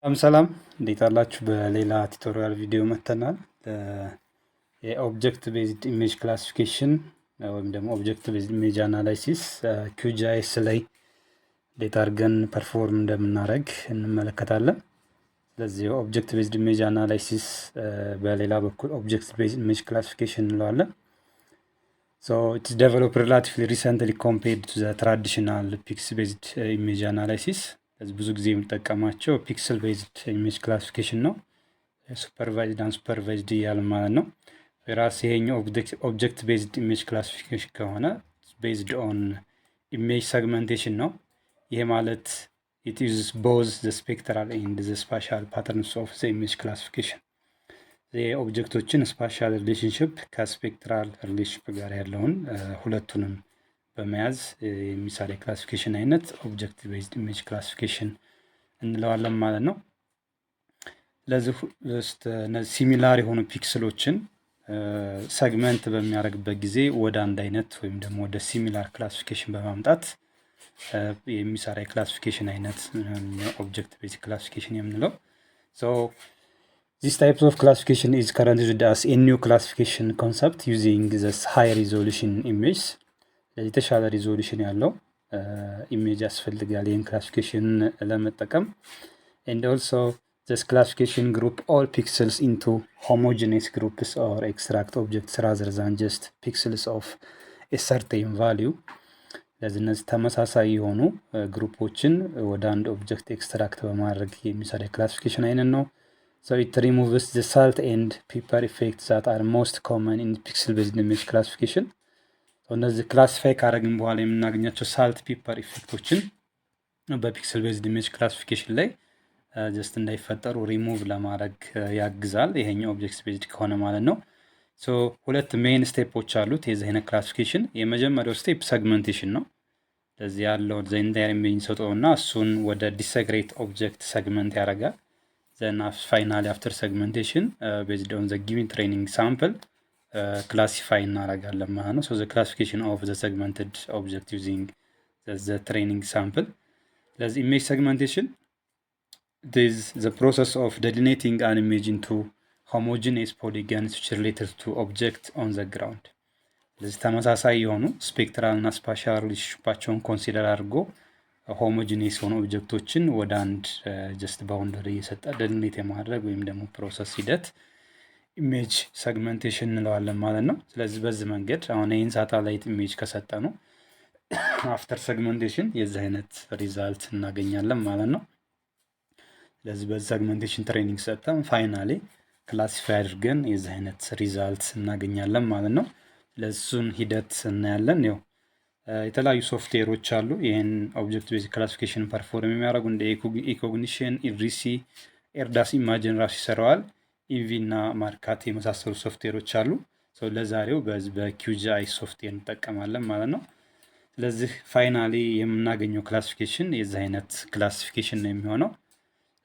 ሰላም እንዴት አላችሁ? በሌላ ቱቶሪያል ቪዲዮ መጥተናል። የኦብጀክት ቤዝድ ኢሜጅ ክላሲፊኬሽን ወይም ደግሞ ኦብጀክት ቤዝድ ኢሜጅ አናላይሲስ ኪዩጂአይኤስ ላይ እንዴት አድርገን ፐርፎርም እንደምናደርግ እንመለከታለን። ስለዚህ ኦብጀክት ቤዝድ ኢሜጅ አናላይሲስ በሌላ በኩል ኦብጀክት ቤዝድ ኢሜጅ ክላሲፊኬሽን እንለዋለን። So it's developed relatively recently compared to the traditional pixel based image analysis. ብዙ ጊዜ የምንጠቀማቸው ፒክስል ቤዝድ ኢሜጅ ክላሲፊኬሽን ነው። ሱፐርቫይዝድ አንሱፐርቫይዝድ እያለ ማለት ነው። የራስ ይሄኛው ኦብጀክት ቤዝድ ኢሜጅ ክላሲፊኬሽን ከሆነ ቤዝድ ኦን ኢሜጅ ሰግመንቴሽን ነው። ይሄ ማለት it uses both the spectral and the spatial patterns of the image classification. የኦብጀክቶችን ስፓሻል ሪሌሽንሽፕ ከስፔክትራል ሪሌሽንሽፕ ጋር ያለውን ሁለቱንም በመያዝ የሚሳሌ ክላሲፊኬሽን አይነት ኦብጀክት ቤዝድ ኢሜጅ ክላሲፊኬሽን እንለዋለን ማለት ነው። ለዚህ ውስጥ ሲሚላር የሆኑ ፒክስሎችን ሰግመንት በሚያደርግበት ጊዜ ወደ አንድ አይነት ወይም ደግሞ ወደ ሲሚላር ክላሲፊኬሽን በማምጣት የሚሰራ የክላሲፊኬሽን አይነት ኦብጀክት ቤዝድ ክላሲፊኬሽን የምንለው። This type of classification is currently used as a new classification concept using this high resolution image. የተሻለ ሪዞሉሽን ያለው ኢሜጅ ያስፈልጋል ይህን ክላሲፊኬሽን ለመጠቀም። and also this classification group all pixels into homogeneous groups or extract objects rather than just pixels of a certain value. ለዚህ እነዚህ ተመሳሳይ የሆኑ ግሩፖችን ወደ አንድ ኦብጀክት ኤክስትራክት በማድረግ የሚሰራ ክላሲፊኬሽን አይነት ነው። So it removes the salt and pepper effects that are most common in pixel-based image classification. እነዚህ ክላሲፋይ ካረግን በኋላ የምናገኛቸው ሳልት ፒፐር ኢፌክቶችን በፒክስል ቤዝድ ኢሜጅ ክላሲፊኬሽን ላይ ጀስት እንዳይፈጠሩ ሪሙቭ ለማድረግ ያግዛል ይሄኛው ኦብጀክት ቤዝድ ከሆነ ማለት ነው። ሶ ሁለት ሜይን ስቴፖች አሉት የዚህ አይነት ክላሲፊኬሽን። የመጀመሪያው ስቴፕ ሰግመንቴሽን ነው። ለዚህ ያለው ኢንታየር ኢሜጅ ሰጠውና እሱን ወደ ዲሰግሬት ኦብጀክት ሰግመንት ያደርጋል። Then finally after segmentation based on the given training sample classify እናደርጋለን ማለት ነው። So the classification of the segmented object using the training sample. ለዚህ image segmentation this is the process of delineating an image into homogeneous polygons which are related to object on the ground. ለዚህ ተመሳሳይ የሆኑ ስፔክትራል እና ስፓሻል ሪሌሽንሺፓቸውን ኮንሲደር አድርጎ ሆሞጂኒየስ የሆኑ ኦብጀክቶችን ወደ አንድ ጀስት ባውንደሪ እየሰጠ ደሊኔት የማድረግ ወይም ደግሞ ፕሮሰስ ሂደት ኢሜጅ ሰግመንቴሽን እንለዋለን ማለት ነው። ስለዚህ በዚህ መንገድ አሁን ይህን ሳተላይት ኢሜጅ ከሰጠ ነው አፍተር ሰግመንቴሽን የዚህ አይነት ሪዛልት እናገኛለን ማለት ነው። ስለዚህ በዚህ ሰግመንቴሽን ትሬኒንግ ሰጠን ፋይናሊ ክላሲፋይ አድርገን የዚህ አይነት ሪዛልት እናገኛለን ማለት ነው። ለሱን ሂደት እናያለን። ያው የተለያዩ ሶፍትዌሮች አሉ ይህን ኦብጀክት ቤዝድ ክላሲፊኬሽን ፐርፎርም የሚያደርጉ እንደ ኢኮግኒሽን፣ ኢድሪሲ፣ ኤርዳስ ኢማጅን ራሱ ይሰራዋል። ኢቪ እና ማርካት የመሳሰሉ ሶፍትዌሮች አሉ። ለዛሬው በኪዩጂአይ ሶፍትዌር እንጠቀማለን ማለት ነው። ስለዚህ ፋይናሊ የምናገኘው ክላሲፊኬሽን የዚህ አይነት ክላሲፊኬሽን ነው የሚሆነው።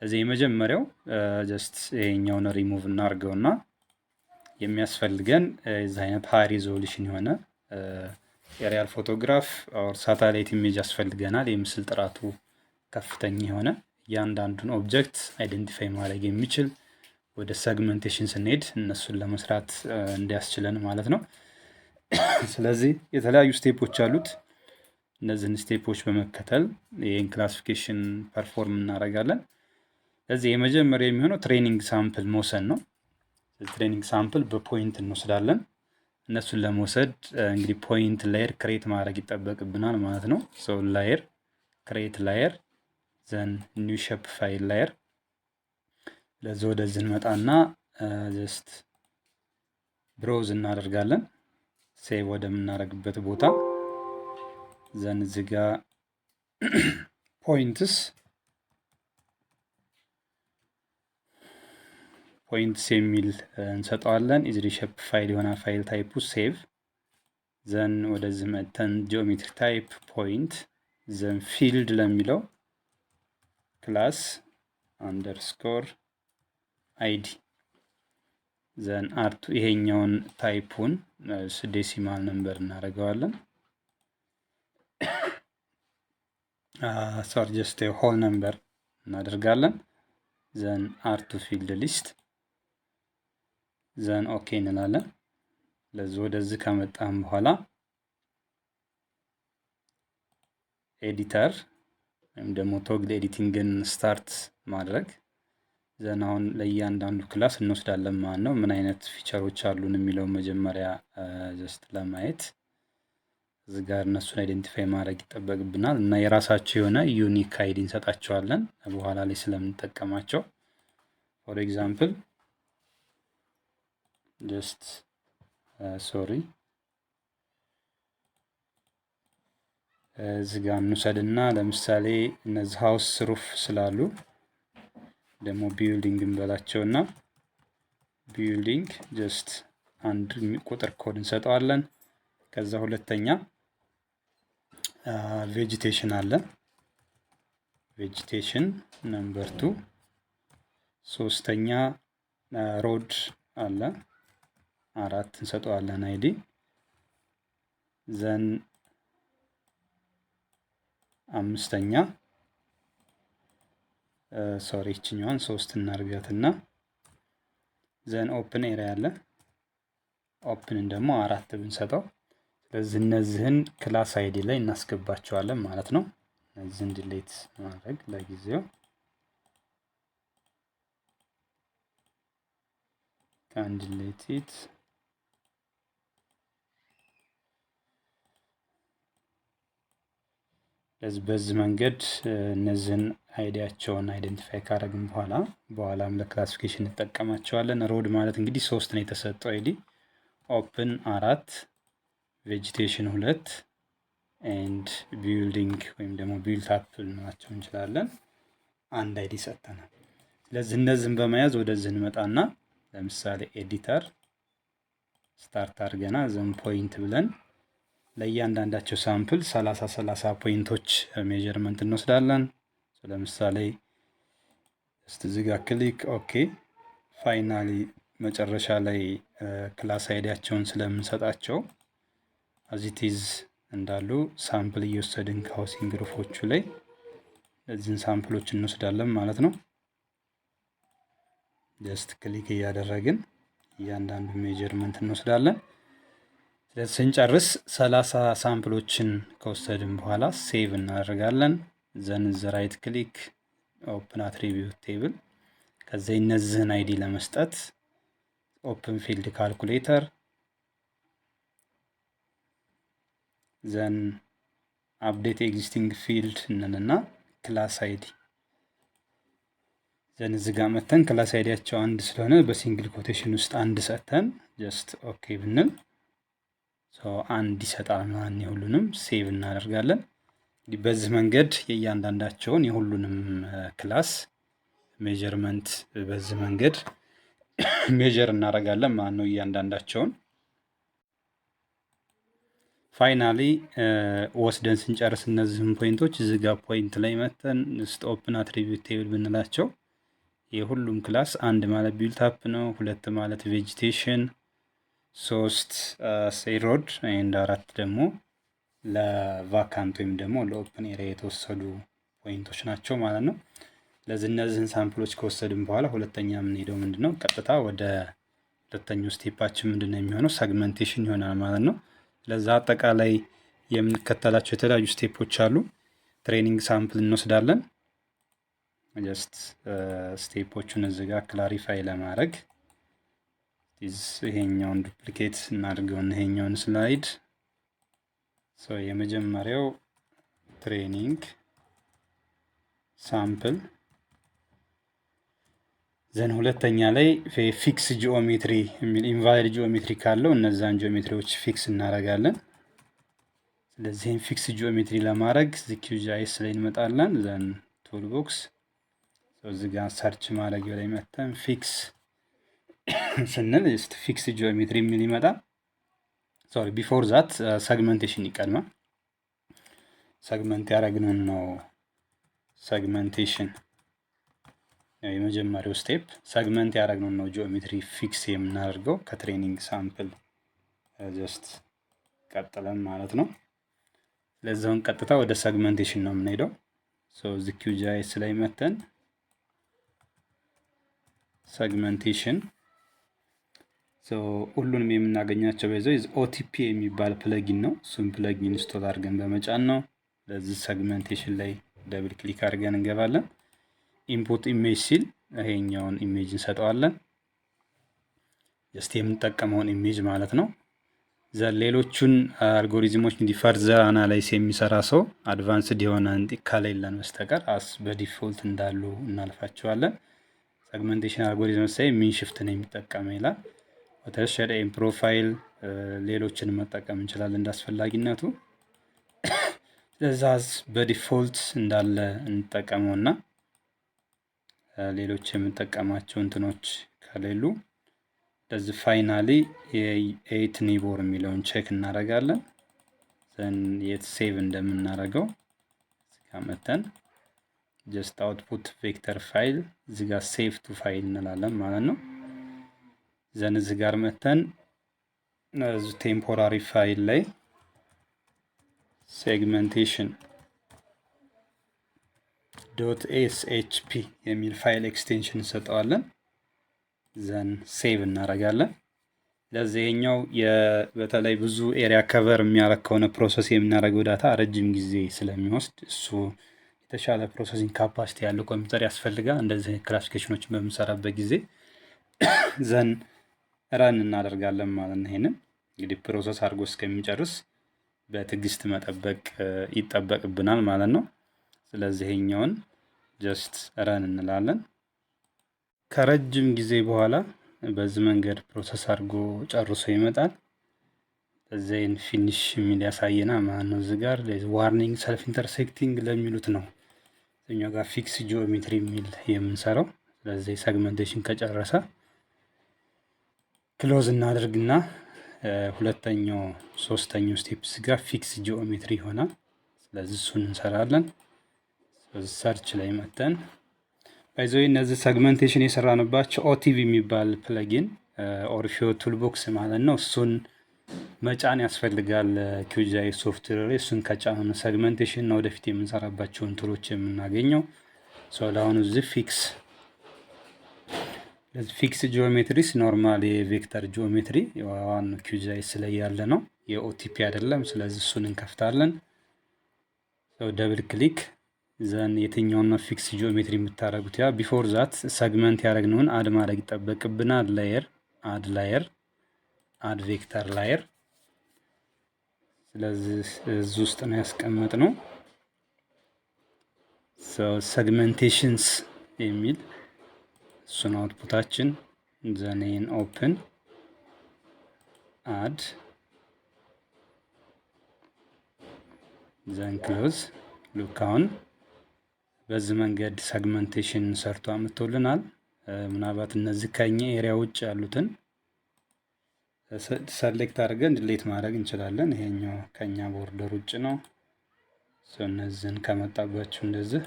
ስለዚህ የመጀመሪያው ጀስት ይሄኛውን ሪሙቭ እናድርገውና የሚያስፈልገን የዚህ አይነት ሃይ ሪዞሉሽን የሆነ ኤሪያል ፎቶግራፍ ኦር ሳተላይት ኢሜጅ ያስፈልገናል። የምስል ጥራቱ ከፍተኛ የሆነ እያንዳንዱን ኦብጀክት አይደንቲፋይ ማድረግ የሚችል ወደ ሰግመንቴሽን ስንሄድ እነሱን ለመስራት እንዲያስችለን ማለት ነው። ስለዚህ የተለያዩ ስቴፖች አሉት። እነዚህን ስቴፖች በመከተል ይህን ክላሲፊኬሽን ፐርፎርም እናደርጋለን። ስለዚህ የመጀመሪያ የሚሆነው ትሬኒንግ ሳምፕል መውሰድ ነው። ትሬኒንግ ሳምፕል በፖይንት እንወስዳለን። እነሱን ለመውሰድ እንግዲህ ፖይንት ላየር ክሬት ማድረግ ይጠበቅብናል ማለት ነው። ሶ ላየር ክሬት ላየር ዘን ኒው ሼፕ ፋይል ላየር ለዚህ ወደዚህ እንመጣና ጀስት ብሮውዝ እናደርጋለን ሴቭ ወደምናደርግበት ቦታ ዘን እዚህ ጋር ፖይንትስ የሚል እንሰጠዋለን። ኢዝሊ ሼፕ ፋይል የሆነ ፋይል ታይፑ ሴቭ ዘን ወደዚህ መተን ጂኦሜትሪ ታይፕ ፖይንት ዘን ፊልድ ለሚለው ክላስ አንደርስኮር አይዲ ዘን አርቱ ይሄኛውን ታይፑን ዴሲማል ነምበር እናደርገዋለን። ሶሪ ጀስት ሆል ነምበር እናደርጋለን። ዘን አርቱ ፊልድ ሊስት ዘን ኦኬ እንላለን። ለዚህ ወደዚህ ከመጣን በኋላ ኤዲተር ወይም ደግሞ ቶግል ኤዲቲንግን ስታርት ማድረግ ዘን አሁን ለእያንዳንዱ ክላስ እንወስዳለን ማለት ነው። ምን አይነት ፊቸሮች አሉን የሚለው መጀመሪያ ጀስት ለማየት እዚህ ጋር እነሱን አይደንቲፋይ ማድረግ ይጠበቅብናል እና የራሳቸው የሆነ ዩኒክ አይዲ እንሰጣቸዋለን በኋላ ላይ ስለምንጠቀማቸው። ፎር ኤግዛምፕል ጀስት ሶሪ እዚህ ጋር እንውሰድና ለምሳሌ እነዚህ ሃውስ ሩፍ ስላሉ ደግሞ ቢልዲንግ እንበላቸውና ቢልዲንግ ጀስት አንድ ቁጥር ኮድ እንሰጠዋለን። ከዛ ሁለተኛ ቬጂቴሽን አለ፣ ቬጂቴሽን ነምበር 2። ሶስተኛ ሮድ አለ 4 እንሰጠዋለን አይዲ። ዘን አምስተኛ ሶሪ ይችኛዋን 3 እናርጋትና ዘን ኦፕን ኤሪያ አለ፣ ኦፕንን ደግሞ 4 ብንሰጠው ስለዚህ እነዚህን ክላስ አይዲ ላይ እናስገባቸዋለን ማለት ነው። እነዚህን ዲሌት ማድረግ ለጊዜው ካን ዲሌት ኢት በዚህ መንገድ እነዚህን አይዲያቸውን አይደንቲፋይ ካደረግን በኋላም ለክላሲፊኬሽን እንጠቀማቸዋለን። ሮድ ማለት እንግዲህ 3 ነው የተሰጠው አይዲ፣ ኦፕን 4፣ ቬጂቴሽን 2 ኤንድ ቢልዲንግ ወይም ደግሞ ቢልት አፕ ልንላቸው እንችላለን። አንድ አይዲ ሰጥተናል። ስለዚህ እነዚህን በመያዝ ወደዚህ እንመጣና ለምሳሌ ኤዲተር ስታርት አድርገና ዘን ፖይንት ብለን ለእያንዳንዳቸው ሳምፕል 30 ፖይንቶች ሜጀርመንት እንወስዳለን። ለምሳሌ እዚህ ጋር ክሊክ ኦኬ። ፋይናሊ መጨረሻ ላይ ክላስ አይዲያቸውን ስለምንሰጣቸው አዚቲዝ እንዳሉ ሳምፕል እየወሰድን ከሃውሲንግ ሩፎቹ ላይ እዚህን ሳምፕሎች እንወስዳለን ማለት ነው። ጀስት ክሊክ እያደረግን እያንዳንዱ ሜጀርመንት እንወስዳለን። ስንጨርስ 30 ሳምፕሎችን ከወሰድን በኋላ ሴቭ እናደርጋለን። ዘን ራይት ክሊክ ኦፕን አትሪቢዩት ቴብል። ከዛ እነዚህን አይዲ ለመስጠት ኦፕን ፊልድ ካልኩሌተር ዘን አፕዴት ኤግዚስቲንግ ፊልድ እንልና ክላስ አይዲ ዘን እዚህ ጋር መተን ክላስ አይዲያቸው አንድ ስለሆነ በሲንግል ኮቴሽን ውስጥ አንድ ሰጥተን ጀስት ኦኬ ብንል አንድ ይሰጣል ማለት ነው። ሁሉንም ሴቭ እናደርጋለን። እንግዲህ በዚህ መንገድ የእያንዳንዳቸውን የሁሉንም ክላስ ሜጀርመንት በዚህ መንገድ ሜጀር እናደርጋለን ማለት ነው እያንዳንዳቸውን። ፋይናሊ ወስደን ስንጨርስ እነዚህን ፖይንቶች እዚህ ጋር ፖይንት ላይ መተን ኦፕን አትሪቢዩት ቴብል ብንላቸው የሁሉም ክላስ አንድ ማለት ቢልት አፕ ነው፣ 2 ማለት ቬጂቴሽን፣ 3 ሴሮድ ኤንድ 4 ደግሞ ለቫካንት ወይም ደግሞ ለኦፕን ኤሪያ የተወሰዱ ፖይንቶች ናቸው ማለት ነው። ለዚህ እነዚህን ሳምፕሎች ከወሰድን በኋላ ሁለተኛ የምንሄደው ምንድነው ቀጥታ ወደ ሁለተኛው ስቴፓችን ምንድነው የሚሆነው ሰግመንቴሽን ይሆናል ማለት ነው። ለዛ አጠቃላይ የምንከተላቸው የተለያዩ ስቴፖች አሉ። ትሬኒንግ ሳምፕል እንወስዳለን። ጀስት ስቴፖቹን እዚህ ጋር ክላሪፋይ ለማድረግ ይሄኛውን ዱፕሊኬት እናድርገውና ይሄኛውን ስላይድ የመጀመሪያው ትሬኒንግ ሳምፕል ዘን ሁለተኛ ላይ ፊክስ ጂኦሜትሪ የሚል ኢንቫሊድ ጂኦሜትሪ ካለው እነዛን ጂኦሜትሪዎች ፊክስ እናደርጋለን። ስለዚህም ፊክስ ጂኦሜትሪ ለማድረግ QGIS ላይ እንመጣለን። ዘን ቱል ቦክስ እዚህ ጋር ሰርች ማድረጊያው ላይ መተን ፊክስ ስንል ፊክስ ጂኦሜትሪ የሚል ይመጣል። ሶሪ ቢፎር ዛት ሰግመንቴሽን ይቀድማል። ሰግመንት ያደረግነውን ነው ሰግመንቴሽን የመጀመሪያው ስቴፕ ሰግመንት ያደረግነውን ነው ጂኦሜትሪ ፊክስ የምናደርገው ከትሬኒንግ ሳምፕል ጀስት ቀጥለን ማለት ነው። ለዛውን ቀጥታ ወደ ሰግመንቴሽን ነው የምንሄደው። እዚህ QGIS ላይ መተን ሰግመንቴሽን ሁሉንም የምናገኛቸው በዛው ኦቲፒ የሚባል ፕለጊን ነው። እሱም ፕለጊን ኢንስቶል አድርገን በመጫን ነው። ለዚህ ሰግመንቴሽን ላይ ደብል ክሊክ አድርገን እንገባለን። ኢንፑት ኢሜጅ ሲል ይሄኛውን ኢሜጅ እንሰጠዋለን። ጀስት የምንጠቀመውን ኢሜጅ ማለት ነው። ሌሎቹን አልጎሪዝሞች ፈርዘር አናላይስ የሚሰራ ሰው አድቫንስድ የሆነ ከሌለን በስተቀር በዲፎልት እንዳሉ እናልፋቸዋለን። ሰግመንቴሽን አልጎሪዝም ሳይ ሚን ሽፍት ነው የሚጠቀመው ይላል። ወተርሸድ ኤም ፕሮፋይል ሌሎችን መጠቀም እንችላለን እንዳስፈላጊነቱ። ስለዚህ በዲፎልት እንዳለ እንጠቀመውና ሌሎች የምንጠቀማቸው እንትኖች ከሌሉ ለዚህ ፋይናሊ የኤት ኒቦር የሚለውን ቼክ እናደርጋለን። ዘን የት ሴቭ እንደምናደርገው እዚጋ መተን ጀስት አውትፑት ቬክተር ፋይል እዚጋ ሴቭ ቱ ፋይል እንላለን ማለት ነው። ዘን እዚህ ጋር መተን ቴምፖራሪ ፋይል ላይ ሴግመንቴሽን ዶት ኤስኤችፒ የሚል ፋይል ኤክስቴንሽን እንሰጠዋለን። ዘን ሴቭ እናደርጋለን። ለዚህኛው በተለይ ብዙ ኤሪያ ከቨር የሚያደርግ ከሆነ ፕሮሰስ የምናደርገው ዳታ ረጅም ጊዜ ስለሚወስድ እሱ የተሻለ ፕሮሰሲንግ ካፓሲቲ ያለው ኮምፒውተር ያስፈልጋል። እንደዚህ ክላሲፊኬሽኖችን በምንሰራበት ጊዜ ዘን ረን እናደርጋለን ማለት ነው። ይሄንን እንግዲህ ፕሮሰስ አድርጎ እስከሚጨርስ በትዕግስት መጠበቅ ይጠበቅብናል ማለት ነው። ስለዚህ ይሄኛውን ጀስት ረን እንላለን። ከረጅም ጊዜ በኋላ በዚህ መንገድ ፕሮሰስ አድርጎ ጨርሶ ይመጣል። እዚህን ፊኒሽ የሚል ያሳየና ማለት ነው። እዚህ ጋር ዋርኒንግ ሰልፍ ኢንተርሴክቲንግ ለሚሉት ነው እኛው ጋር ፊክስ ጂኦሜትሪ የሚል የምንሰራው። ስለዚህ ሰግመንቴሽን ከጨረሰ ክሎዝ እናደርግና ሁለተኛው ሶስተኛው ስቴፕስ ጋር ፊክስ ጂኦሜትሪ ይሆናል። ስለዚህ እሱን እንሰራለን። ሰርች ላይ መተን ባይዘው እነዚህ ሰግመንቴሽን የሰራንባቸው ኦቲቪ የሚባል ፕለጊን ኦርፊዮ ቱልቦክስ ማለት ነው። እሱን መጫን ያስፈልጋል ኪዩጂአይ ሶፍትዌር ላይ። እሱን ከጫን ሰግመንቴሽን ነው ወደፊት የምንሰራባቸውን ቱሎች የምናገኘው። ለአሁኑ እዚህ ፊክስ ጂኦሜትሪስ ኖርማል የቬክተር ጂኦሜትሪ ዋን ኪዩጂአይ ላይ ያለ ነው፣ የኦቲፒ አይደለም። ስለዚህ እሱን እንከፍታለን። ደብል ክሊክ ዘን የትኛውን ነው ፊክስ ጂኦሜትሪ የምታደርጉት? ያ ቢፎር ዛት ሰግመንት ያደረግነውን አድ ማድረግ ይጠበቅብናል። ላየር አድ ቬክተር ላየር። ስለዚህ እዚህ ውስጥ ነው ያስቀመጥነው ሰግመንቴሽንስ የሚል እሱን አውትፑታችን። ዘኔን ኦፕን አድ ዘን ክሎዝ። ሉክ አሁን በዚህ መንገድ ሰግመንቴሽን ሰርቶ አምጥቶልናል። ምናልባት እነዚህ ከኛ ኤሪያ ውጭ ያሉትን ሰሌክት አድርገን ድሌት ማድረግ እንችላለን። ይሄኛው ከኛ ቦርደር ውጭ ነው። እነዚህን ከመጣባችሁ እንደዚህ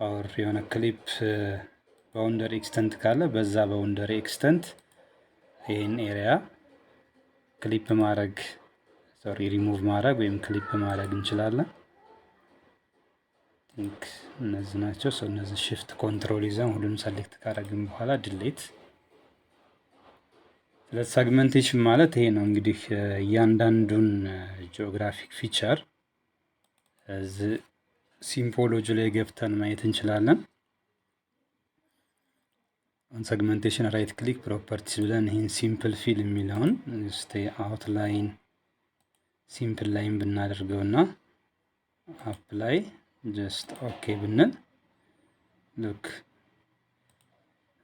አወር የሆነ ክሊፕ ባውንደሪ ኤክስተንት ካለ በዛ ባውንደሪ ኤክስተንት ይህን ኤሪያ ክሊፕ ማድረግ ሪሙቭ ማድረግ ወይም ክሊፕ ማድረግ እንችላለን። እነዚህ ናቸው። እነዚህ ሽፍት ኮንትሮል ይዘን ሁሉንም ሰሌክት ካደረግን በኋላ ድሌት። ሰግመንቴሽን ማለት ይሄ ነው እንግዲህ እያንዳንዱን ጂኦግራፊክ ፊቸር እዚህ ሲምፖሎጂ ላይ ገብተን ማየት እንችላለን። ሰግመንቴሽን ራይት ክሊክ ፕሮፐርቲስ ብለን ይህን ሲምፕል ፊል የሚለውን አውትላይን ሲምፕል ላይን ብናደርገውና አፕላይ ጀስት ኦኬ ብንል ሉክ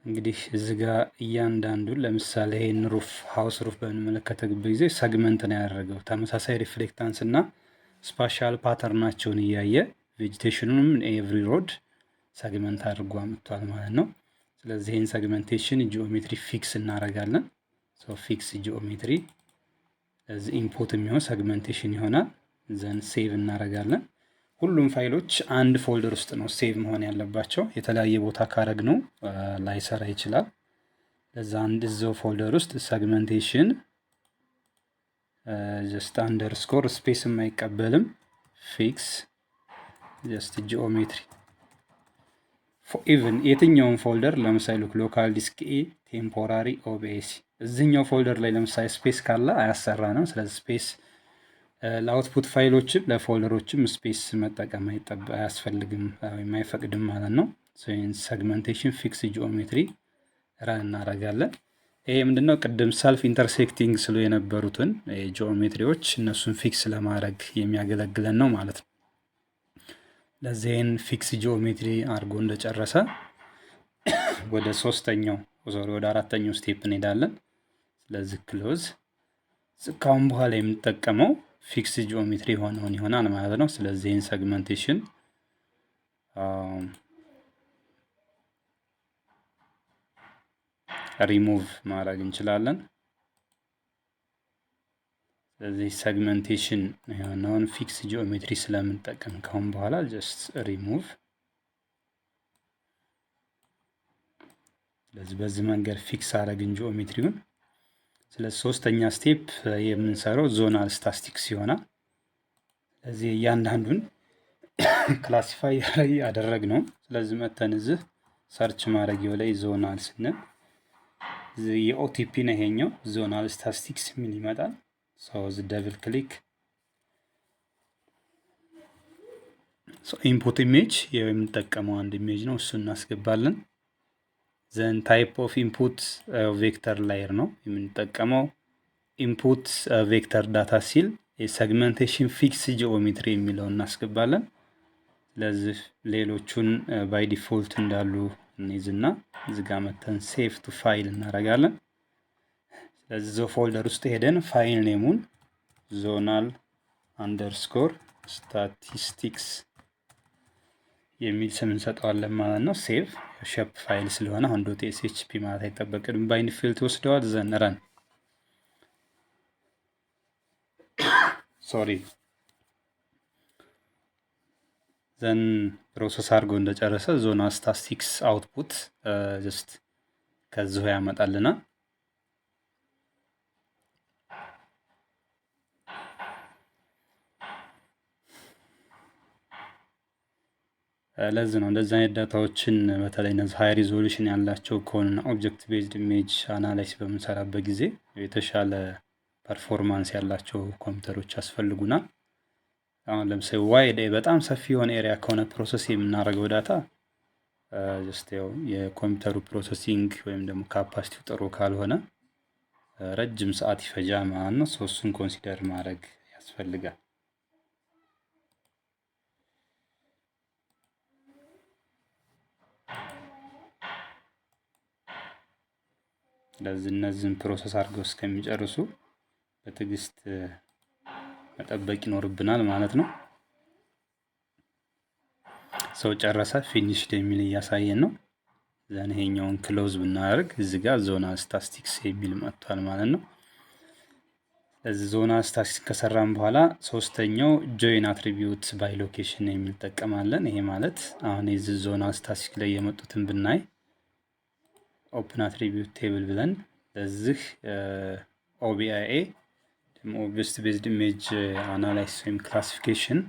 እንግዲህ እዚህ ጋር እያንዳንዱን ለምሳሌ ይሄን ሩፍ ሃውስ ሩፍ በምንመለከተበት ጊዜ ሰግመንት ነው ያደረገው። ተመሳሳይ ሪፍሌክታንስ እና ስፓሻል ፓተርናቸውን እያየ ቬጂቴሽኑንም ኤቭሪ ሮድ ሰግመንት አድርጎ አምጥቷል ማለት ነው። ስለዚህ ይህን ሰግመንቴሽን ጂኦሜትሪ ፊክስ እናደርጋለን። ፊክስ ጂኦሜትሪ ለዚህ ኢንፑት የሚሆን ሰግመንቴሽን ይሆናል። ዘን ሴቭ እናደርጋለን። ሁሉም ፋይሎች አንድ ፎልደር ውስጥ ነው ሴቭ መሆን ያለባቸው። የተለያየ ቦታ ካረግ ነው ላይሰራ ይችላል። ለዛ አንድ እዛው ፎልደር ውስጥ ሰግመንቴሽን ጀስት አንደርስኮር ስፔስ የማይቀበልም ፊክስ ጀስት ጂኦሜትሪ ኢቭን የትኛውን ፎልደር ለምሳሌ ሎካል ዲስክ ኤ ቴምፖራሪ ኦቢኤሲ እዚህኛው ፎልደር ላይ ለምሳሌ ስፔስ ካለ አያሰራ ነው። ስለዚህ ስፔስ ለአውትፑት ፋይሎችም ለፎልደሮችም ስፔስ መጠቀም አያስፈልግም ወይም አይፈቅድም ማለት ነው። ሰግመንቴሽን ፊክስ ጂኦሜትሪ ራን እናደርጋለን። ይሄ ምንድነው? ቅድም ሰልፍ ኢንተርሴክቲንግ ስሉ የነበሩትን ጂኦሜትሪዎች እነሱን ፊክስ ለማድረግ የሚያገለግለን ነው ማለት ነው። ለዚህን ፊክስ ጂኦሜትሪ አድርጎ እንደጨረሰ ወደ ወደ አራተኛው ስቴፕ እንሄዳለን። ስለዚህ ክሎዝ ካሁን በኋላ የምንጠቀመው ፊክስ ጂኦሜትሪ የሆነውን ይሆናል ማለት ነው። ስለዚህን ሰግመንቴሽን ሪሙቭ ማድረግ እንችላለን። ስለዚህ ሰግመንቴሽን የሆነውን ፊክስ ጂኦሜትሪ ስለምንጠቀም ካሁን በኋላ ጀስት ሪሙቭ። ስለዚህ በዚህ መንገድ ፊክስ አደረግን ጂኦሜትሪውን። ስለዚህ ሶስተኛ ስቴፕ የምንሰራው ዞናል ስታቲስቲክስ ይሆናል። ስለዚህ እያንዳንዱን ክላሲፋይ ያደረግነው። ስለዚህ መተን እዚህ ሰርች ማድረጊያው ላይ ዞናል ስንል የኦቲፒ ነው ይሄኛው ዞናል ስታቲስቲክስ የሚል ይመጣል። እዚህ ደብል ክሊክ ኢንፑት ኢሜጅ የምንጠቀመው አንድ ኢሜጅ ነው፣ እሱ እናስገባለን። ዘን ታይፕ ኦፍ ኢንፑት ቬክተር ላየር ነው የምንጠቀመው። ኢንፑት ቬክተር ዳታ ሲል የሰግመንቴሽን ፊክስ ጂኦሜትሪ የሚለውን እናስገባለን። ስለዚህ ሌሎቹን ባይ ዲፎልት እንዳሉ እንይዝና እዚጋ መተን ሴቭ ቱ ፋይል እናደርጋለን። ስለዚህ ፎልደር ውስጥ ሄደን ፋይል ኔሙን ዞናል አንደርስኮር ስታቲስቲክስ የሚል ስም እንሰጠዋለን ማለት ነው። ሴቭ ሼፕ ፋይል ስለሆነ አሁን ዶት ኤስኤችፒ ማለት አይጠበቅም። ባይ ዲፎልት ወስደዋል። ዘን ረን ዘን ፕሮሰስ አድርጎ እንደጨረሰ ዞናል ስታቲስቲክስ አውትፑት ጀስት ከዚሁ ያመጣልናል። ለዚህ ነው እንደዚህ አይነት ዳታዎችን በተለይ እነዚህ ሃይ ሪዞሉሽን ያላቸው ከሆነ ኦብጀክት ቤዝድ ኢሜጅ አናላይስ በምንሰራበት ጊዜ የተሻለ ፐርፎርማንስ ያላቸው ኮምፒውተሮች ያስፈልጉናል። አሁን ለምሳሌ ዋይድ በጣም ሰፊ የሆነ ኤሪያ ከሆነ ፕሮሰስ የምናደርገው ዳታ ጀስት ያው የኮምፒውተሩ ፕሮሰሲንግ ወይም ደግሞ ካፓሲቲው ጥሩ ካልሆነ ረጅም ሰዓት ይፈጃል ማለት ነው። እሱን ኮንሲደር ማድረግ ያስፈልጋል። ስለዚህ እነዚህን ፕሮሰስ አድርገው እስከሚጨርሱ በትዕግስት መጠበቅ ይኖርብናል ማለት ነው። ሰው ጨረሰ ፊኒሽድ የሚል እያሳየን ነው። ዘን ይሄኛውን ክሎዝ ብናደርግ እዚህ ጋር ዞናል ስታቲስቲክስ የሚል መጥቷል ማለት ነው። ስለዚህ ዞናል ስታቲስቲክስ ከሰራን በኋላ ሶስተኛው ጆይን አትሪቢዩት ባይ ሎኬሽን የሚል እንጠቀማለን። ይሄ ማለት አሁን የዚህ ዞናል ስታቲስቲክስ ላይ የመጡትን ብናይ ኦፕን አትሪቢዩት ቴብል ብለን ለዚህ ኦቢአይኤ ኦብጀክት ቤዝድ ኢሜጅ አናላይሲስ ወይም ክላሲፊኬሽን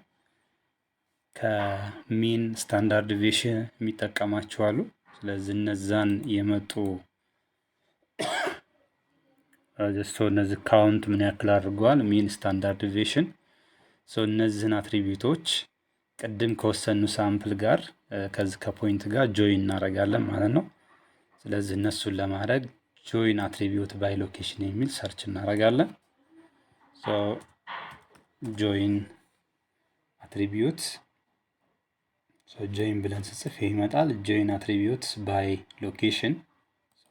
ከሚን ስታንዳርድ ዲቪዬሽን የሚጠቀማቸው አሉ። ስለዚህ እነዛን የመጡ እነዚህ ካውንት ምን ያክል አድርገዋል ሚን ስታንዳርድ ዲቪዬሽን እነዚህን አትሪቢዩቶች ቅድም ከወሰኑ ሳምፕል ጋር ከዚህ ከፖይንት ጋር ጆይን እናደርጋለን ማለት ነው። ስለዚህ እነሱን ለማድረግ ጆይን አትሪቢዩት ባይ ሎኬሽን የሚል ሰርች እናደርጋለን። ጆይን አትሪቢዩት ጆይን ብለን ስጽፍ ይመጣል። ጆይን አትሪቢዩት ባይ ሎኬሽን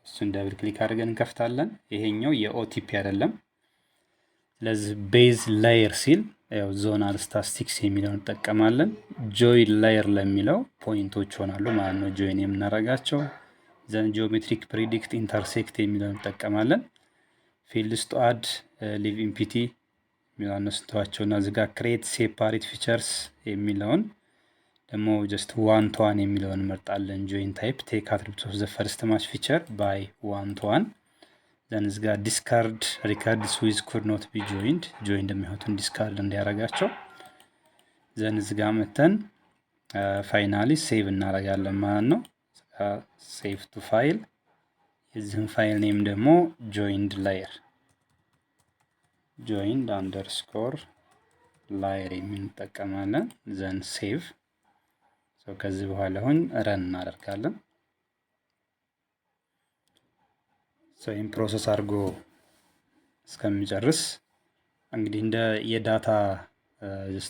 እሱን ደብል ክሊክ አድርገን እንከፍታለን። ይሄኛው የኦቲፒ አይደለም። ስለዚህ ቤዝ ላየር ሲል ያው ዞናል ስታቲስቲክስ የሚለውን እንጠቀማለን። ጆይን ላየር ለሚለው ፖይንቶች ሆናሉ ማለት ነው ጆይን የምናደርጋቸው። ዘን ጂኦሜትሪክ ፕሪዲክት ኢንተርሴክት የሚለውን እንጠቀማለን። ፊልድስ ቱ አድ ሊቭ ኢምፒቲ የሚለውን አነስተዋቸውና እዚህ ጋር ክሬት ሴፓሬት ፊቸርስ የሚለውን ደግሞ ጀስት ዋን ቱ ዋን የሚለውን እንመርጣለን። ጆይን ታይፕ ቴክ አትሪቢዩት ኦፍ ዘ ፈርስት ማች ፊቸር ባይ ዋን ቱ ዋን። ዘን እዚህ ጋር ዲስካርድ ሪካርድስ ዊዝ ኩድ ኖት ቢ ጆይንድ ጆይን እንደሚሆኑትን ዲስካርድ እንዲያደርጋቸው። ዘን እዚህ ጋር መተን ፋይናሊ ሴቭ እናደርጋለን ማለት ነው። ሴቭ ቱ ፋይል። የዚህን ፋይል ኔም ደግሞ ጆይንድ ላየር ጆይንድ አንደርስኮር ላየር የምንጠቀማለን። ዘን ሴቭ። ከዚህ በኋላ አሁን ረን እናደርጋለን። ይህም ፕሮሰስ አድርጎ እስከሚጨርስ እንግዲህ እንደ የዳታ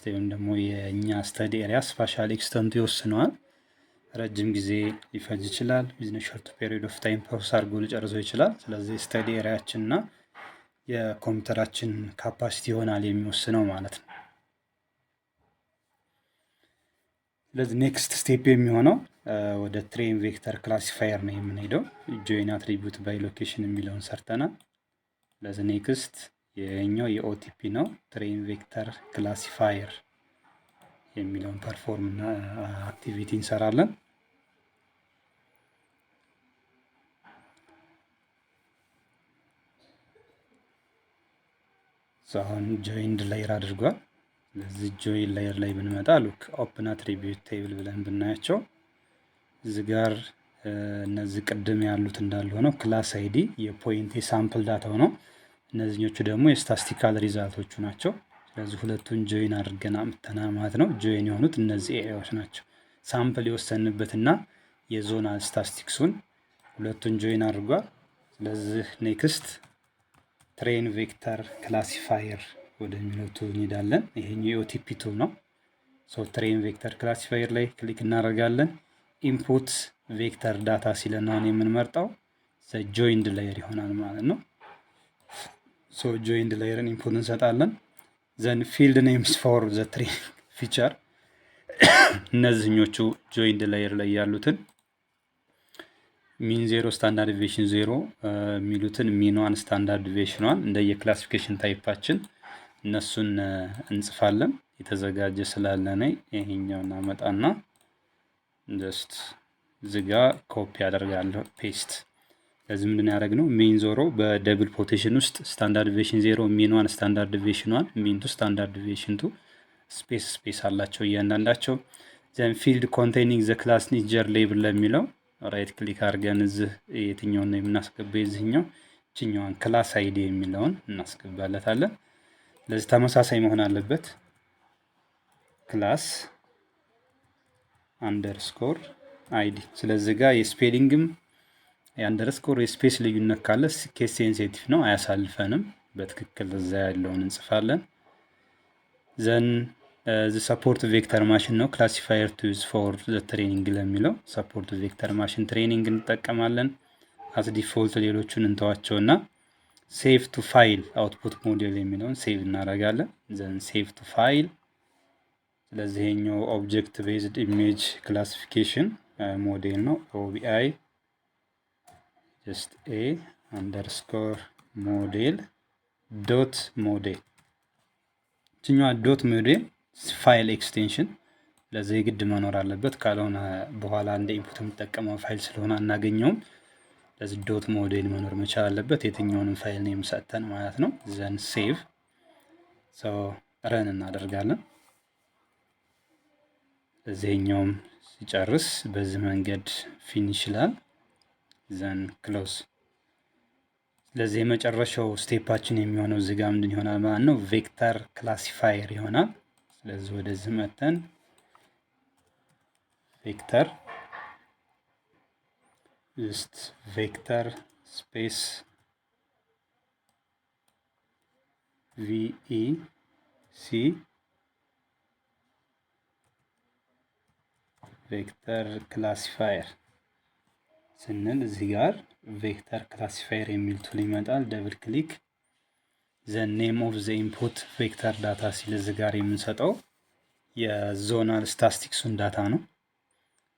ወይም ደግሞ የእኛ ስተዲ ኤሪያ ስፓሻል ኤክስተንቱ ይወስነዋል። ረጅም ጊዜ ሊፈጅ ይችላል። ቢዝነስ ሾርት ፔሪድ ኦፍ ታይም ፕሮሰስ አድርጎ ሊጨርሰው ይችላል። ስለዚህ ስተዲ ኤሪያችን እና የኮምፒውተራችን ካፓሲቲ ይሆናል የሚወስነው ማለት ነው። ስለዚህ ኔክስት ስቴፕ የሚሆነው ወደ ትሬን ቬክተር ክላሲፋየር ነው የምንሄደው። ጆይን አትሪቢዩት ባይ ሎኬሽን የሚለውን ሰርተናል። ስለዚህ ኔክስት የኛው የኦቲፒ ነው። ትሬን ቬክተር ክላሲፋየር የሚለውን ፐርፎርም እና አክቲቪቲ እንሰራለን። አሁን ጆይንድ ላየር አድርጓል። ስለዚህ ጆይን ላየር ላይ ብንመጣ ሉክ ኦፕን አትሪቢዩት ቴብል ብለን ብናያቸው እዚህ ጋር እነዚህ ቅድም ያሉት እንዳሉ ሆነው ክላስ አይዲ የፖይንት የሳምፕል ዳታው ነው። እነዚህኞቹ ደግሞ የስታስቲካል ሪዛልቶቹ ናቸው። ስለዚህ ሁለቱን ጆይን አድርገን አምጥተና ማለት ነው። ጆይን የሆኑት እነዚህ ኤሪያዎች ናቸው። ሳምፕል የወሰንበትና የዞናል ስታስቲክሱን ሁለቱን ጆይን አድርጓል። ስለዚህ ኔክስት ትሬን ቬክተር ክላሲፋየር ወደሚለው ቱል እንሄዳለን። ይሄኛው የኦቲፒ ቱል ነው። ትሬን ቬክተር ክላሲፋየር ላይ ክሊክ እናደርጋለን። ኢንፑት ቬክተር ዳታ ሲለን አሁን የምንመርጠው ጆይንድ ላየር ይሆናል ማለት ነው። ጆይንድ ላየርን ኢንፑት እንሰጣለን። ዘን ፊልድ ኔምስ ፎር ዘ ትሬን ፊቸር እነዚህኞቹ ጆይንድ ላየር ላይ ያሉትን ሚን 0 ስታንዳርድ ዲቪዬሽን 0 የሚሉትን ሚን 1 ስታንዳርድ ዲቪዬሽን 1 እንደየ ክላሲፊኬሽን ታይፓችን እነሱን እንጽፋለን። የተዘጋጀ ስላለነ ይሄኛው እናመጣና ጀስት ዝጋ ኮፒ አደርጋለሁ ፔስት። ስለዚህ ምንድን ያደረግነው ሚን 0 በደብል ኮቴሽን ውስጥ ስታንዳርድ ዲቪዬሽን 0 ሚን 1 ስታንዳርድ ዲቪዬሽን 1 ሚን 2 ስታንዳርድ ዲቪዬሽን 2 ስፔስ አላቸው እያንዳንዳቸው። ዘን ፊልድ ኮንቴኒንግ ዘ ክላስ ኢንቲጀር ሌብል ለሚለው ራይት ክሊክ አድርገን እዚህ የትኛውን ነው የምናስገባው? የዚህኛው እችኛዋን ክላስ አይዲ የሚለውን እናስገባለታለን። ስለዚህ ተመሳሳይ መሆን አለበት። ክላስ አንደርስኮር አይዲ። ስለዚህ ጋር የስፔሊንግም የአንደርስኮር የስፔስ ልዩነት ካለ ኬስ ሴንሲቲቭ ነው፣ አያሳልፈንም። በትክክል እዛ ያለውን እንጽፋለን። ዘን ሰፖርት ቬክተር ማሽን ነው ክላሲፋየር ቱ ዩዝ ፎር ዘ ትሬኒንግ ለሚለው ሰፖርት ቬክተር ማሽን ትሬኒንግ እንጠቀማለን። አስ ዲፎልት ሌሎቹን እንተዋቸውና ሴቭ ቱ ፋይል አውትፑት ሞዴል የሚለውን ሴቭ እናደርጋለን። ዘን ሴቭ ቱ ፋይል። ስለዚህ ይሄኛው ኦብጀክት ቤዝድ ኢሜጅ ክላሲፊኬሽን ሞዴል ነው። ኦቢአይ ጀስት ኤ አንደርስኮር ሞዴል ዶት ሞዴል። እችኛዋ ዶት ሞዴል ፋይል ኤክስቴንሽን ለዚህ የግድ መኖር አለበት። ካልሆነ በኋላ እንደ ኢንፑት የምጠቀመው ፋይል ስለሆነ አናገኘውም። ለዚህ ዶት ሞዴል መኖር መቻል አለበት። የትኛውንም ፋይል ነው የምሰጠን ማለት ነው። ዘን ሴቭ ረን እናደርጋለን። እዚህኛውም ሲጨርስ በዚህ መንገድ ፊኒሽ ይላል። ዘን ክሎዝ። ስለዚህ የመጨረሻው ስቴፓችን የሚሆነው እዚህ ጋር ምንድን ይሆናል ማለት ነው? ቬክተር ክላሲፋየር ይሆናል። ስለዚህ ወደዚህ መተን ቬክተር ጀስት ቬክተር ስፔስ VEC ቬክተር ክላሲፋየር ስንል እዚህ ጋር ቬክተር ክላሲፋየር የሚል ቱል ይመጣል። ደብል ክሊክ ዘ ኔም ኦፍ ዘ ኢንፑት ቬክተር ዳታ ሲል እዚህ ጋር የምንሰጠው የዞናል ስታስቲክሱን ዳታ ነው።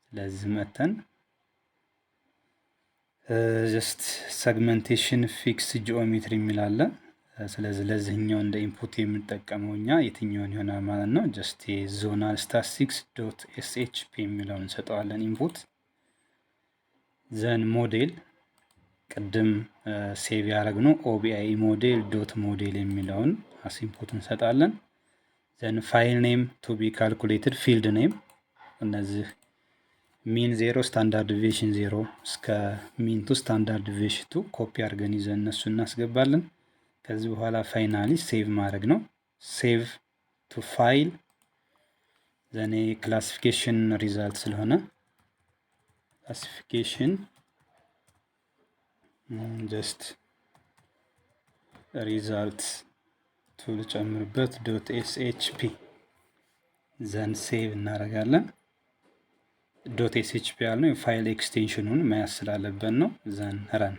ስለዚህ መተን ጀስት ሰግመንቴሽን ፊክስ ጂኦሜትሪ የሚላለ። ስለዚህ ለዚህኛው እንደ ኢንፑት የምንጠቀመው እኛ የትኛውን ይሆናል ማለት ነው? ጀስት የዞናል ስታስቲክስ ዶት ኤስኤችፒ የሚለውን እንሰጠዋለን ኢንፑት። ዘን ሞዴል ቅድም ሴቭ ያደረግነው ኦቢአይ ሞዴል ዶት ሞዴል የሚለውን አስ ኢንፑት እንሰጣለን። ዘን ፋይል ኔም ቱ ቢ ካልኩሌትድ ፊልድ ኔም እነዚህ ሚን 0 ስታንዳርድ ዲቪዬሽን 0 እስከ ሚን 2 ስታንዳርድ ዲቪዬሽን 2 ኮፒ አድርገን ይዘን እነሱ እናስገባለን። ከዚህ በኋላ ፋይናሊ ሴቭ ማድረግ ነው። ሴቭ ቱ ፋይል ዘኔ ክላሲፊኬሽን ሪዛልት ስለሆነ ክላሲፊኬሽን ጀስት ሪዛልት ቱ ልጨምርበት ዶት ኤስኤችፒ ዘን ሴቭ እናደርጋለን። ዶት ኤስኤችፒ ያልነው የፋይል ኤክስቴንሽኑን መያዝ ስላለበት ነው። ዘን ረን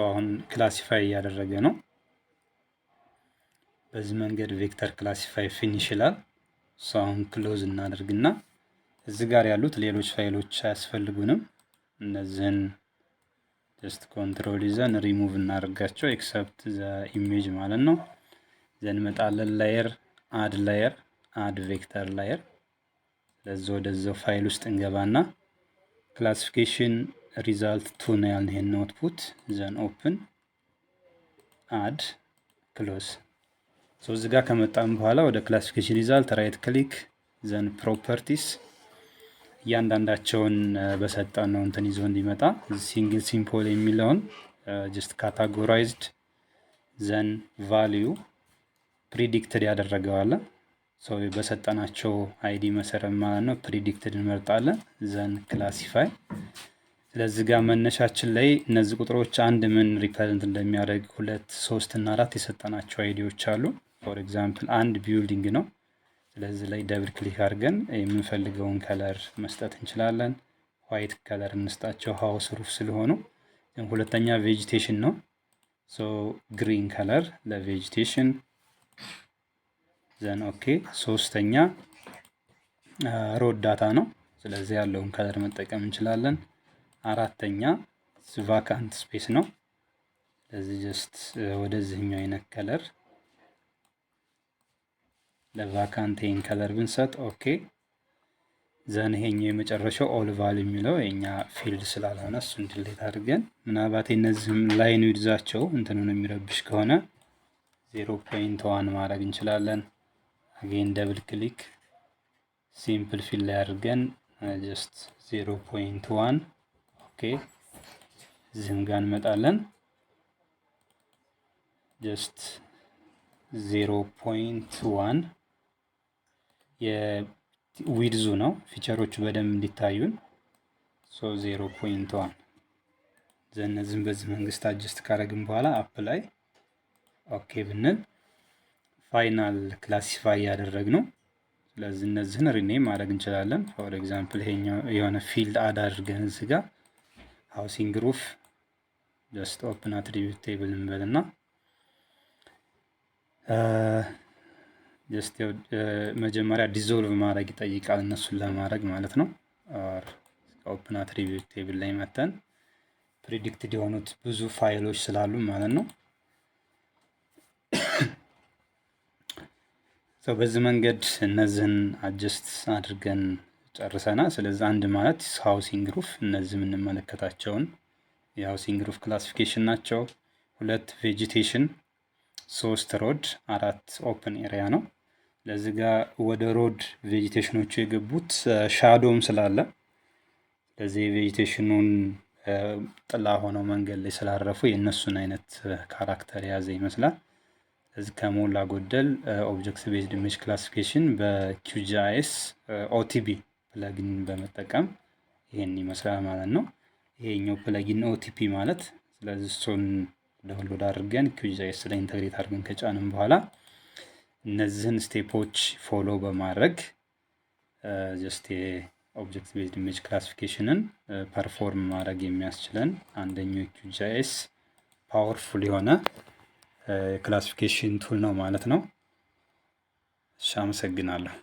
አሁን ክላሲፋይ እያደረገ ነው። በዚህ መንገድ ቬክተር ክላሲፋይ ፊኒሽ ይላል። አሁን ክሎዝ እናደርግና እዚህ ጋር ያሉት ሌሎች ፋይሎች አያስፈልጉንም። እነዚህን ጀስት ኮንትሮል ይዘን ሪሙቭ እናደርጋቸው ኤክሰፕት ዘ ኢሜጅ ማለት ነው። ዘን መጣለን ላየር አድ ቬክተር ላየር። ስለዚህ ወደዛው ፋይል ውስጥ እንገባና ክላሲፊኬሽን ሪዛልት ቱ ነው ያልን ይሄን አውትፑት። ዘን ኦፕን አድ ክሎዝ። እዚህ ጋር ከመጣም በኋላ ወደ ክላሲፊኬሽን ሪዛልት ራይት ክሊክ ዘን ፕሮፐርቲስ እያንዳንዳቸውን በሰጠነው እንትን ይዞ እንዲመጣ ሲንግል ሲምፖል የሚለውን ጀስት ካታጎራይዝድ ዘን ቫልዩ ፕሪዲክትድ ያደረገዋለ በሰጠናቸው አይዲ መሰረት ማለት ነው። ፕሪዲክትድ እንመርጣለን ዘን ክላሲፋይ። ስለዚህ ጋር መነሻችን ላይ እነዚህ ቁጥሮች አንድ ምን ሪፕሬዘንት እንደሚያደርግ 2 3 እና 4 የሰጠናቸው አይዲዎች አሉ። ፎር ኤግዛምፕል አንድ ቢልዲንግ ነው። ስለዚህ ላይ ደብል ክሊክ አድርገን የምንፈልገውን ከለር መስጠት እንችላለን። ዋይት ከለር እንስጣቸው ሃውስ ሩፍ ስለሆኑ። ሁለተኛ ቬጂቴሽን ነው። ግሪን ከለር ለቬጂቴሽን ዘን ኦኬ። ሶስተኛ ሮድ ዳታ ነው። ስለዚህ ያለውን ከለር መጠቀም እንችላለን። አራተኛ ቫካንት ስፔስ ነው። ስለዚህ ጀስት ወደዚህኛው አይነት ከለር ለቫካንቴን ከለር ብንሰጥ ኦኬ። ዘን ይሄኛው የመጨረሻው ኦል ቫል የሚለው የኛ ፊልድ ስላልሆነ እሱን ድሌት አድርገን ምናልባት እነዚህም ላይን ዊድዛቸው እንትኑን የሚረብሽ ከሆነ 0.1 ማድረግ እንችላለን። አጌን ደብል ክሊክ ሲምፕል ፊል ላይ አድርገን ጀስት 0.1 ኦኬ። እዚህም ጋር እንመጣለን ጀስት 0.1 የዊድዙ ነው። ፊቸሮቹ በደንብ እንዲታዩን 0.1 እነዚህም በዚህ መንግስት አጀስት ካደረግን በኋላ አፕ ላይ ኦኬ ብንል ፋይናል ክላሲፋይ ያደረግነው። ስለዚህ እነዚህን ሪኔም ማድረግ እንችላለን። ፎር ኤግዛምፕል ይሄኛው የሆነ ፊልድ አድ አድርገን እዚህ ጋር ሃውሲንግ ሩፍ ጀስት ኦፕን አትሪቢዩት ቴብል እንበልና ጀስት መጀመሪያ ዲዞልቭ ማድረግ ይጠይቃል እነሱን ለማድረግ ማለት ነው። ኦፕን አትሪቢዩት ቴብል ላይ መተን ፕሪዲክትድ የሆኑት ብዙ ፋይሎች ስላሉ ማለት ነው። በዚህ መንገድ እነዚህን አጀስት አድርገን ጨርሰናል። ስለዚህ አንድ ማለት ሃውሲንግ ሩፍ እነዚህ የምንመለከታቸውን የሃውሲንግ ሩፍ ክላሲፊኬሽን ናቸው። 2 ቬጂቴሽን፣ 3 ሮድ፣ 4 ኦፕን ኤሪያ ነው። ለዚህ ጋር ወደ ሮድ ቬጂቴሽኖቹ የገቡት ሻዶም ስላለ ለዚህ የቬጂቴሽኑን ጥላ ሆነው መንገድ ላይ ስላረፉ የእነሱን አይነት ካራክተር የያዘ ይመስላል። ስለዚህ ከሞላ ጎደል ኦብጀክት ቤዝድ ኢሜጅ ክላሲፊኬሽን በQGIS ኦቲቢ ፕለጊን በመጠቀም ይሄን ይመስላል ማለት ነው። ይሄኛው ፕለጊን ኦቲፒ ማለት ስለዚህ እሱን ዳውንሎድ አድርገን QGIS ላይ ኢንተግሬት አድርገን ከጫንም በኋላ እነዚህን ስቴፖች ፎሎ በማድረግ ጀስት የኦብጀክት ቤዝድ ኢሜጅ ክላሲፊኬሽንን ፐርፎርም ማድረግ የሚያስችለን አንደኛው QGIS ፓወርፉል የሆነ ክላሲፊኬሽን ቱል ነው ማለት ነው። እሺ፣ አመሰግናለሁ።